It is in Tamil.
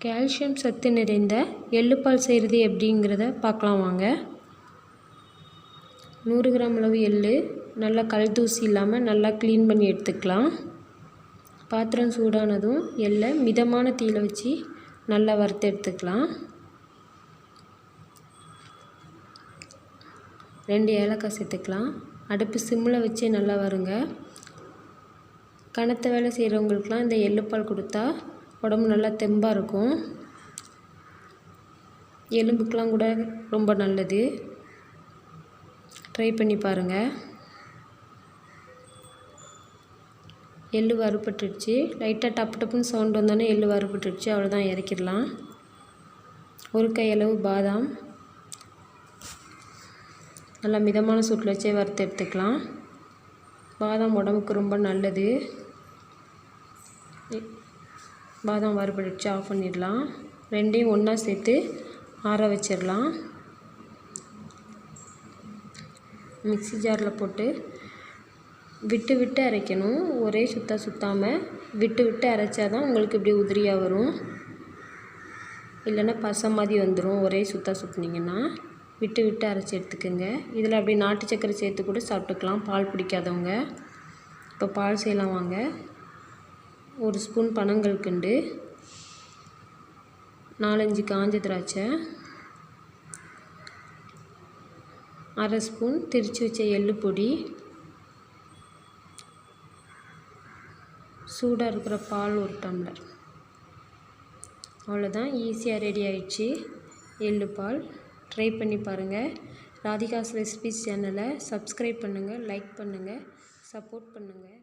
கால்சியம் சத்து நிறைந்த எள்ளுப்பால் செய்கிறது எப்படிங்கிறத பார்க்கலாம் வாங்க. 100 கிராம் அளவு எள்ளு நல்லா கல் தூசி இல்லாமல் நல்லா க்ளீன் பண்ணி எடுத்துக்கலாம். பாத்திரம் சூடானதும் எள்ளை மிதமான தீயில் வச்சு நல்லா வறுத்து எடுத்துக்கலாம். 2 ஏலக்காய் சேர்த்துக்கலாம். அடுப்பு சிம்மில் வச்சு நல்லா வருங்க. கனத்த வேலை செய்கிறவங்களுக்குலாம் இந்த எள்ளுப்பால் கொடுத்தா உடம்பு நல்லா தெம்பாக இருக்கும். எலும்புக்கெலாம் கூட ரொம்ப நல்லது. ட்ரை பண்ணி பாருங்கள். எள்ளு வறுபட்டுடுச்சு. லைட்டாக டப்பு டப்புன்னு சவுண்ட் வந்தோடனே எள்ளு வறுபட்டுடுச்சு. அவ்வளோதான், இறக்கிடலாம். ஒரு கையளவு பாதாம் நல்லா மிதமான சூட்டில் வச்சே வறுத்து எடுத்துக்கலாம். பாதாம் உடம்புக்கு ரொம்ப நல்லது. பாதாம் வறுபட்டுடுச்சு, ஆஃப் பண்ணிடலாம். ரெண்டையும் ஒன்றா சேர்த்து ஆற வச்சிடலாம். மிக்ஸி ஜாரில் போட்டு விட்டு விட்டு அரைக்கணும். ஒரே சுத்தாமல் விட்டு விட்டு அரைச்சா தான் உங்களுக்கு இப்படி உதிரியாக வரும். இல்லைன்னா பசை மாதிரி வந்துடும். ஒரே சுற்றினீங்கன்னா விட்டு விட்டு அரைச்சி எடுத்துக்கோங்க. இதில் அப்படி நாட்டு சக்கரை சேர்த்து கூட சாப்பிட்டுக்கலாம், பால் பிடிக்காதவங்க. இப்போ பால் செய்யலாம் வாங்க. 1 ஸ்பூன் பனங்கல்கண்டு, 4-5 காஞ்ச திராட்சை, 1/2 ஸ்பூன் திரிச்சு வச்ச எள்ளு பொடி, சூடாக இருக்கிற பால் 1 டம்ளர். அவ்வளோதான், ஈஸியாக ரெடி ஆயிடுச்சு எள்ளு பால். ட்ரை பண்ணி பாருங்கள். ராதிகாஸ் ரெசிபீஸ் சேனலை சப்ஸ்கிரைப் பண்ணுங்கள், லைக் பண்ணுங்கள், சப்போர்ட் பண்ணுங்கள்.